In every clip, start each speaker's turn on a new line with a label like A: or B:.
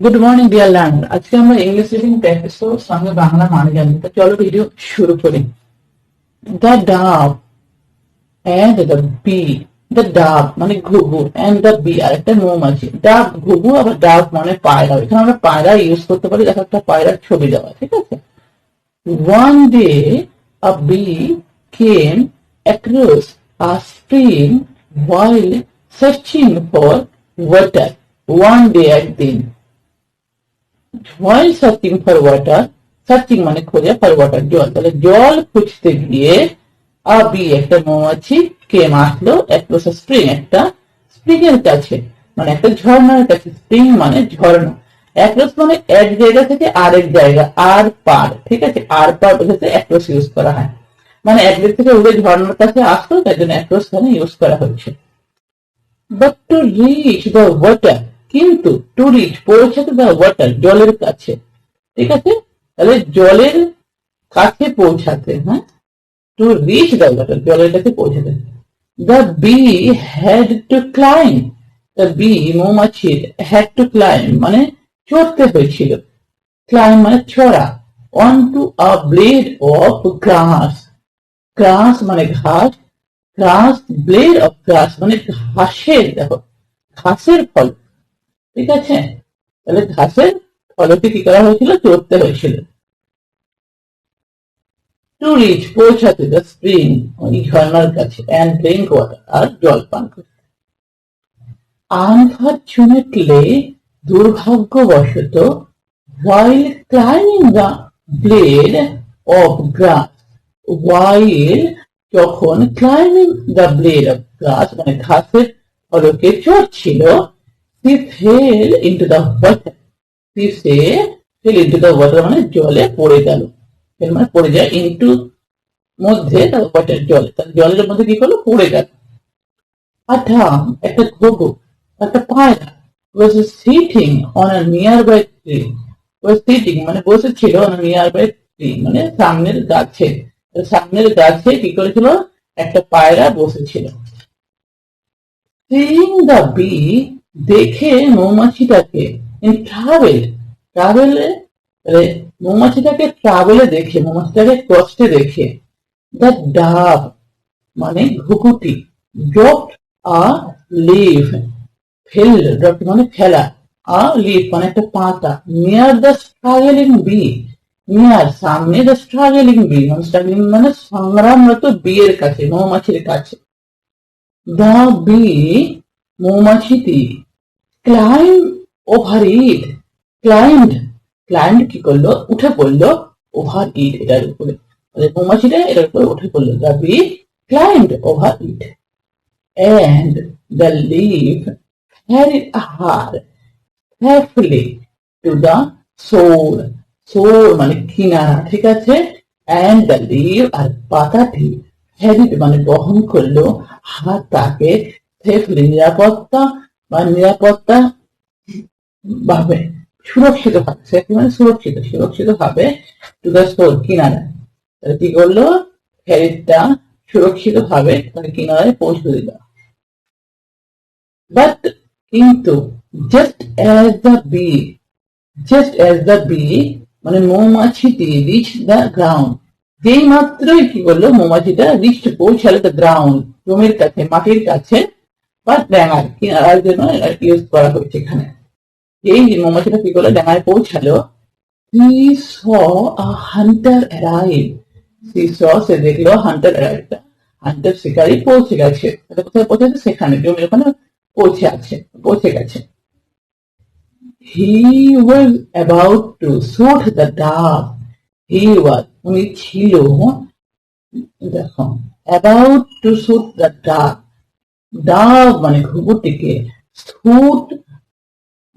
A: Good morning dear learner. आज के আমরা ইংলিশ রিডিং প্র্যাকটিস করব, সঙ্গে বাংলা মানে জানবো। তো চলো ভিডিও শুরু করি। দ্য ডাব এন্ড দ্য বি। দ্য ডাব মানে ঘুঘু, এন্ড দ্য বি আর একটা মৌমাছি। ডাব ঘুঘু, আবার ডাব মানে পায়রা। এখানে আমরা পায়রা ইউজ করতে পারি, দেখো একটা পায়রার ছবি দেওয়া, ঠিক আছে। One day a bee came across a stream while searching for water. One day একদিন, while searching for water, searching মানে খোঁজা, for water জল, তাহলে জল খুঁজতে গিয়ে a bee একটা মৌমাছি came আসলো across a stream একটা স্প্রিং এর কাছে, মানে একটা ঝর্ণার কাছে। স্প্রিং মানে ঝর্ণা, across মানে এক জায়গা থেকে আরেক জায়গা, আর পার, ঠিক আছে। আর পার বোঝাতে across ইউজ করা হয়, মানে এক দিক থেকে উড়ে ঝর্ণার কাছে আসলো, তাই জন্য across খানে ইউজ করা হচ্ছে। But to reach the water, কিন্তু টু রিচ পৌঁছাতে, দ্য ওয়াটার জলের কাছে, ঠিক আছে। তাহলে জলের কাছে পৌঁছাতে, হ্যাঁ, টু রিচ দ্য ওয়াটার জলের কাছে পৌঁছাতে। The bee had to climb, the bee মৌমাছির, হ্যাড টু ক্লাইম মানে চড়তে হয়েছিল, ক্লাইম মানে চড়া, on to a blade of grass, grass মানে ঘাস, গ্রাস ব্লেড অফ গ্রাস মানে ঘাসের, দেখো ঘাসের ফল, ঠিক আছে। তাহলে ঘাসের ফলকে কি করা হয়েছিল, চড়তে হয়েছিল। টু রিচ পৌঁছাতে, দ্য স্প্রিং ওই ঝর্ণার কাছে, এন্ড ড্রিঙ্ক ওয়াটার আর জল পান করতে। আনফরচুনেটলি দুর্ভাগ্যবশত, while climbing the blade of grass, while যখন climbing the blade of grass মানে ঘাসের ফলকে চড়ছিল, he fell into the water, he fell into the water মানে জলে পড়ে গেল, মানে পড়ে যায়, ইনটু মধ্যে, ওয়াটার জল, তাহলে জলের মধ্যে কি করলো, পড়ে গেল। আঠাম একটা ঘুঘু, একটা পায়রা, was sitting on a nearby tree, was sitting মানে বসেছিল, on a nearby tree মানে সামনের গাছে, সামনের গাছে কি করেছিল, একটা পায়রা বসেছিল। Seeing the bee, দেখে মৌমাছিটাকে, in travel, ট্রাভেলে, মৌমাছিটাকে ট্রাভেলে দেখে, মৌমাছিটাকে কষ্টে দেখে, the dove মানে ঘুঘুটি, dropped a leaf, fail, dropped মানে ফেলা, a leaf মানে একটা পাতা, near the struggling bee, near সামনে, the struggling bee মানে struggling মানে সংগ্রামরত বিয়ের কাছে, মৌমাছির কাছে। The bee মৌমাছিটি climb over it, climbed কি করলো, উঠে পড়লো, over it এটার উপরে, মৌমাছিটা এটার উপরে উঠে পড়লো। The bee climbed over it and the leaf carried her safely to the shore, shore মানে কিনারা, ঠিক আছে। and the leaf R পাতাটি carried মানে বহন করলো, হাত তাকে সেফলি নিরাপত্তা বা নিরাপত্তা ভাবে, সুরক্ষিত ভাবে, সেফলি মানে সুরক্ষিত, সুরক্ষিত ভাবে, টু দ্য শোর কিনারা, তাহলে কি করলো, ফেরিটা সুরক্ষিত ভাবে তাকে কিনারায় পৌঁছে দিল। বাট কিন্তু, just as the bee, just as the bee মানে মৌমাছিটি রিচ দ্য গ্রাউন্ড, যেই মাত্রই কি করলো, মৌমাছিটা রিচ পৌঁছালো দ্য গ্রাউন্ড জমির কাছে, মাটির কাছে, বা ড্যাঙার কিনারার জন্য ইউজ করা হয়েছে এখানে। এই মৌমাছিটা কি করলো, ড্যাঙায় পৌঁছালো। he saw a hunter arrive, he saw সে দেখলো, হান্টার arrive, হান্টার শিকারী পৌঁছে গেছে, কোথায় পৌঁছেছে, সেখানে জমির ওখানে পৌঁছে গেছে। he was about to shoot the dove, he was উনি ছিল, দেখো about to shoot the dove, ডাব মানে ঘুঘুটিকে, শুট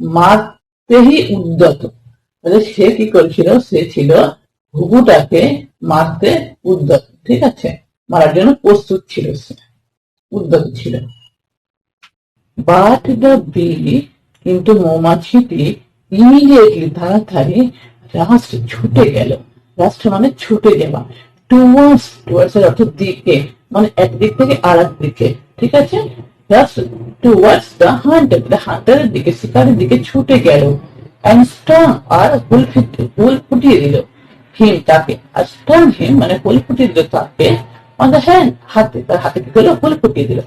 A: মারতেই উদ্যত, তাহলে সে কি করেছিল, সে ছিল ঘুঘুটাকে মারতে উদ্যত, ঠিক আছে, মারার জন্য প্রস্তুত ছিল, সে উদ্যত ছিল। বাট দ্য বি কিন্তু মৌমাছিটি ইমিডিয়েটলি তাড়াতাড়ি রাস্ট ছুটে গেল, রাস্ট মানে ছুটে যাওয়া, টুয়ার্ডস, টুয়ার্ডস এর অর্থ দিকে, মানে একদিক থেকে আর এক দিকে, ঠিক আছে। জাস্ট টুয়ার্ডস দ্য হান্টার, হান্টারের দিকে, শিকারের দিকে ছুটে গেল। and strong আর হুল ফুটিয়ে দিল হিম তাকে, আর স্ট্রং হিম মানে হুল ফুটিয়ে দিল তাকে on the hand হাতে, তার হাতে কি করলো, হুল ফুটিয়ে দিল।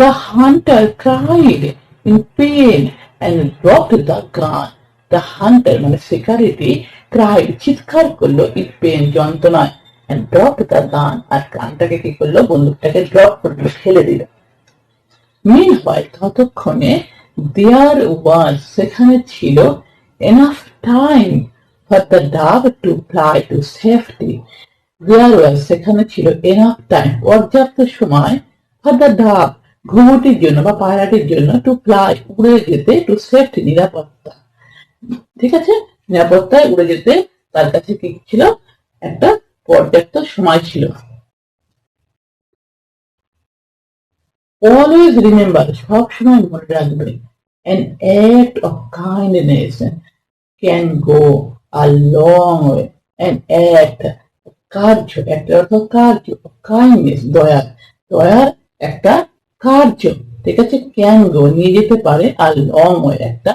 A: The hunter cried in pain and dropped the gun. The hunter মানে শিকারীটি cried চিৎকার করলো in pain যন্ত্রণায় and dropped the gun আর গানটাকে কি করলো, বন্দুকটাকে ড্রপ করলো, ফেলে দিল। Meanwhile ততক্ষণে there was সেখানে ছিল enough time for the dove to fly to safety. There was সেখানে ছিল enough time পর্যাপ্ত সময় for the dove ঘুঘুটির জন্য বা পায়রাটির জন্য to fly উড়ে যেতে to safety নিরাপত্তা। ঠিক আছে, নিরাপত্তায় উড়ে যেতে তার কাছে কি ছিল, একটা পর্যাপ্ত সময় ছিল। Always remember সব সময় মনে রাখবে an act of kindness can go a long way. An act কার্য, একটা অর্থ কার্য, কাইন্ডনেস দয়া, দয়ার একটা কার্য, ঠিক আছে, ক্যান গো নিয়ে যেতে পারে, আর লং ওয়ে একটা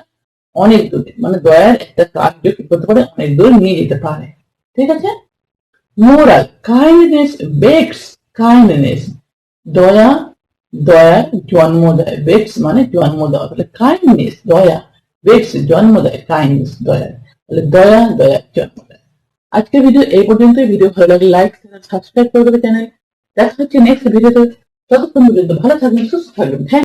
A: অনেক দূরে, মানে দয়ার একটা কার্য কি করতে পারে, অনেক দূর নিয়ে যেতে পারে। ঠিক আছে, মোরাল কাইন্ডনেস বেক্স কাইন্ডনেস, দয়া দয়ার জন্ম দেয়, বেক্স মানে জন্ম দেওয়া, তাহলে কাইন্ডনেস দয়া, বেক্স জন্ম দেয়, কাইন্ডনেস দয়া, তাহলে দয়া দয়ার জন্ম দেয়। আজকের ভিডিও এই পর্যন্ত। ভিডিও ভালো লাগলে লাইক সাবস্ক্রাইব করে দেবে চ্যানেল। দেখা হচ্ছে নেক্সট ভিডিওতে, ততক্ষণ পর্যন্ত ভালো থাকবেন, সুস্থ থাকবেন।